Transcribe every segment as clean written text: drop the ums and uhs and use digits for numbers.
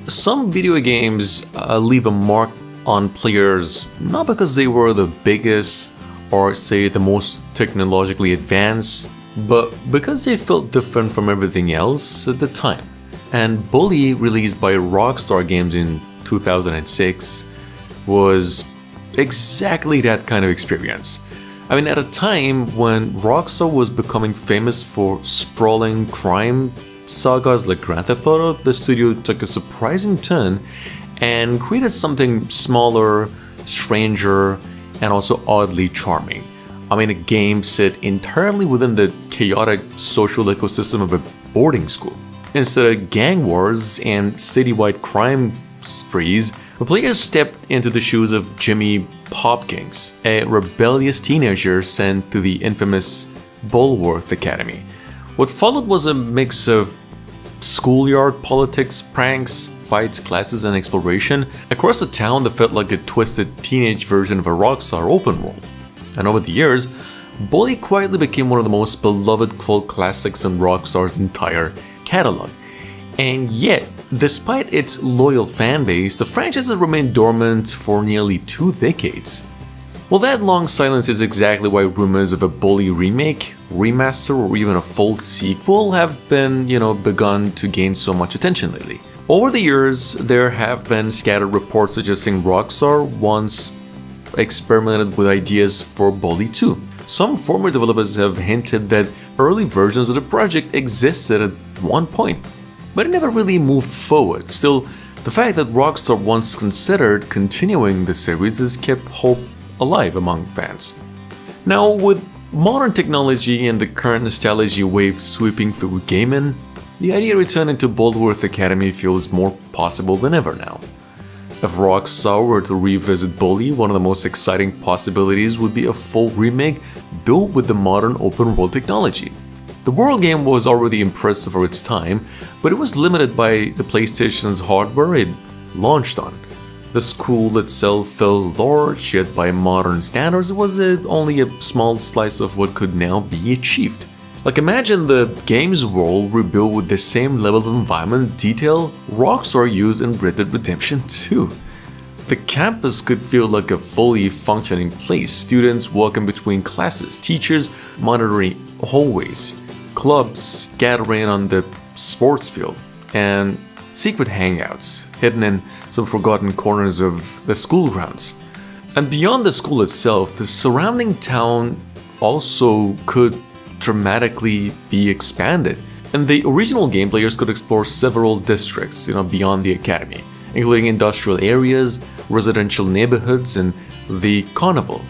Some video games leave a mark on players not because they were the biggest or say the most technologically advanced, but because they felt different from everything else at the time. And Bully, released by Rockstar Games in 2006, was exactly that kind of experience. I mean, at a time when Rockstar was becoming famous for sprawling crime sagas like Grand Theft Auto, the studio took a surprising turn and created something smaller, stranger, and also oddly charming. I mean, a game set entirely within the chaotic social ecosystem of a boarding school. Instead of gang wars and citywide crime sprees, the players stepped into the shoes of Jimmy Hopkins, a rebellious teenager sent to the infamous Bulworth Academy. What followed was a mix of schoolyard politics, pranks, fights, classes, and exploration across a town that felt like a twisted teenage version of a Rockstar open world. And over the years, Bully quietly became one of the most beloved cult classics in Rockstar's entire catalog. And yet, despite its loyal fanbase, the franchise has remained dormant for nearly 2 decades. Well, that long silence is exactly why rumors of a Bully remake, remaster, or even a full sequel have been, begun to gain so much attention lately. Over the years, there have been scattered reports suggesting Rockstar once experimented with ideas for Bully 2. Some former developers have hinted that early versions of the project existed at one point, but it never really moved forward. Still, the fact that Rockstar once considered continuing the series has kept hope alive among fans. Now, with modern technology and the current nostalgia wave sweeping through gaming, the idea of returning to Bulworth Academy feels more possible than ever now. If Rockstar were to revisit Bully, one of the most exciting possibilities would be a full remake built with the modern open-world technology. The world game was already impressive for its time, but it was limited by the PlayStation's hardware it launched on. The school itself felt large, yet by modern standards it was only a small slice of what could now be achieved. Like, imagine the game's world rebuilt with the same level of environment detail Rockstar used in Red Dead Redemption 2. The campus could feel like a fully functioning place, students walking between classes, teachers monitoring hallways, clubs gathering on the sports field, and secret hangouts hidden in some forgotten corners of the school grounds. And beyond the school itself, the surrounding town also could dramatically be expanded. In the original game, players could explore several districts, beyond the academy, including industrial areas, residential neighborhoods, and the carnival.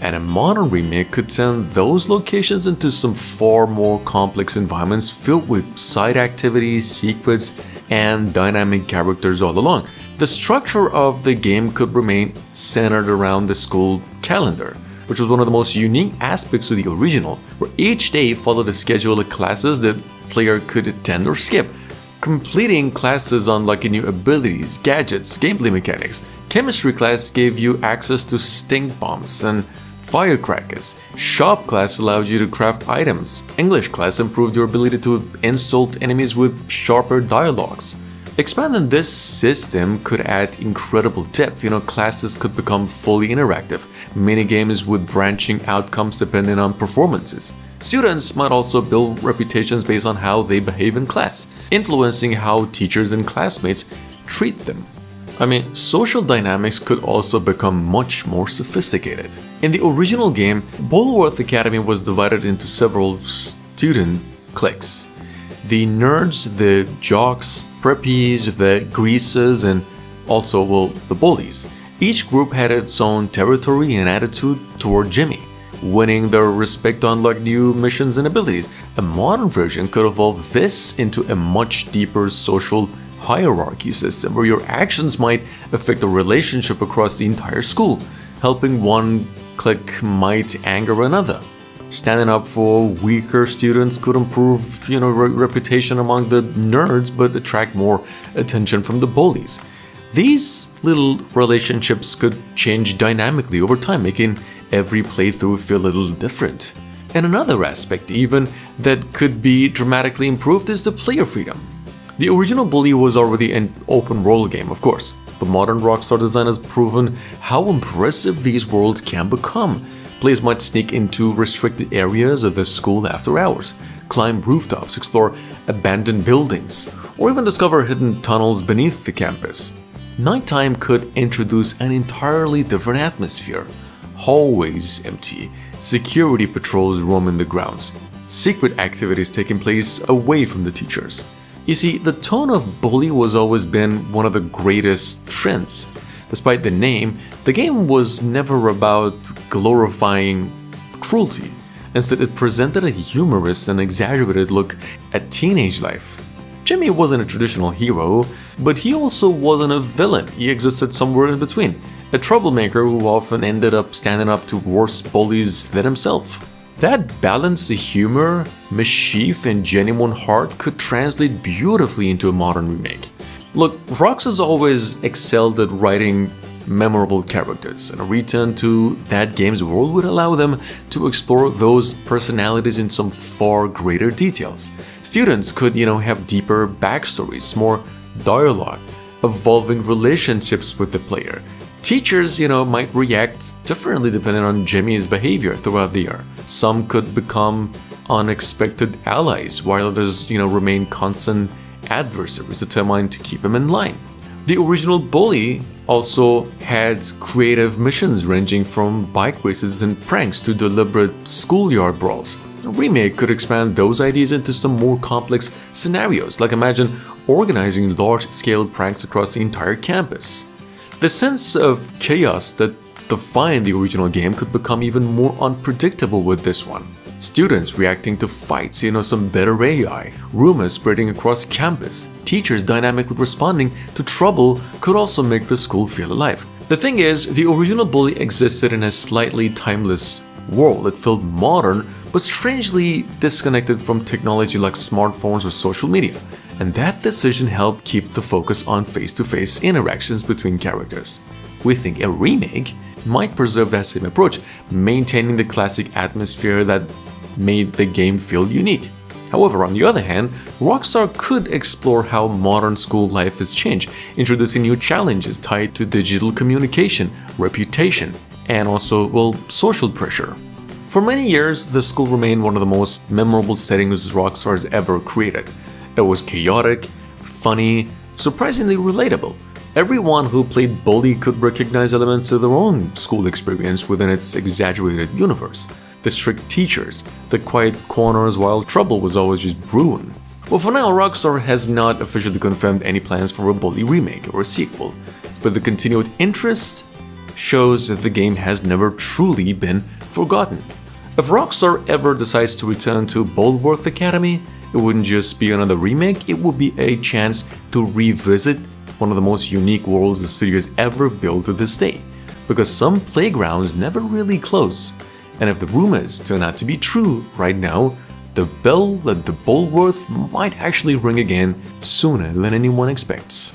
And a modern remake could turn those locations into some far more complex environments filled with side activities, secrets, and dynamic characters all along. The structure of the game could remain centered around the school calendar, which was one of the most unique aspects of the original, where each day followed a schedule of classes that player could attend or skip. Completing classes unlocking new abilities, gadgets, gameplay mechanics. Chemistry class gave you access to stink bombs and firecrackers. Shop class allowed you to craft items. English class improved your ability to insult enemies with sharper dialogues. Expanding this system could add incredible depth. Classes could become fully interactive, minigames with branching outcomes depending on performances. Students might also build reputations based on how they behave in class, influencing how teachers and classmates treat them. Social dynamics could also become much more sophisticated. In the original game, Bulworth Academy was divided into several student cliques. The nerds, the jocks, preppies, the greasers, and also, the bullies. Each group had its own territory and attitude toward Jimmy, winning their respect to unlock new missions and abilities. A modern version could evolve this into a much deeper social hierarchy system where your actions might affect a relationship across the entire school. Helping one clique might anger another. Standing up for weaker students could improve, reputation among the nerds, but attract more attention from the bullies. These little relationships could change dynamically over time, making every playthrough feel a little different. And another aspect even that could be dramatically improved is the player freedom. The original Bully was already an open world game, of course, but modern Rockstar design has proven how impressive these worlds can become. Players might sneak into restricted areas of the school after hours, climb rooftops, explore abandoned buildings, or even discover hidden tunnels beneath the campus. Nighttime could introduce an entirely different atmosphere. Hallways empty, security patrols roaming the grounds, secret activities taking place away from the teachers. You see, the tone of Bully was always been one of the greatest strengths. Despite the name, the game was never about glorifying cruelty. Instead, it presented a humorous and exaggerated look at teenage life. Jimmy wasn't a traditional hero, but he also wasn't a villain. He existed somewhere in between, a troublemaker who often ended up standing up to worse bullies than himself. That balance of humor, mischief, and genuine heart could translate beautifully into a modern remake. Look, Rox has always excelled at writing memorable characters, and a return to that game's world would allow them to explore those personalities in some far greater details. Students could, have deeper backstories, more dialogue, evolving relationships with the player. Teachers, might react differently depending on Jimmy's behavior throughout the year. Some could become unexpected allies, while others, remain constant adversaries determined to keep him in line. The original Bully also had creative missions ranging from bike races and pranks to deliberate schoolyard brawls. A remake could expand those ideas into some more complex scenarios, like imagine organizing large-scale pranks across the entire campus. The sense of chaos that defined the original game could become even more unpredictable with this one. Students reacting to fights, some better AI, rumors spreading across campus, teachers dynamically responding to trouble could also make the school feel alive. The thing is, the original Bully existed in a slightly timeless world. It felt modern, but strangely disconnected from technology like smartphones or social media. And that decision helped keep the focus on face-to-face interactions between characters. We think a remake might preserve that same approach, maintaining the classic atmosphere that made the game feel unique. However, on the other hand, Rockstar could explore how modern school life has changed, introducing new challenges tied to digital communication, reputation, and also, social pressure. For many years, the school remained one of the most memorable settings Rockstar has ever created. It was chaotic, funny, surprisingly relatable. Everyone who played Bully could recognize elements of their own school experience within its exaggerated universe. The strict teachers, the quiet corners while trouble was always just brewing. Well, for now, Rockstar has not officially confirmed any plans for a Bully remake or a sequel, but the continued interest shows that the game has never truly been forgotten. If Rockstar ever decides to return to Bulworth Academy, it wouldn't just be another remake, it would be a chance to revisit one of the most unique worlds the studio has ever built to this day, because some playgrounds never really close. And if the rumors turn out to be true right now, the bell at the Bulworth might actually ring again sooner than anyone expects.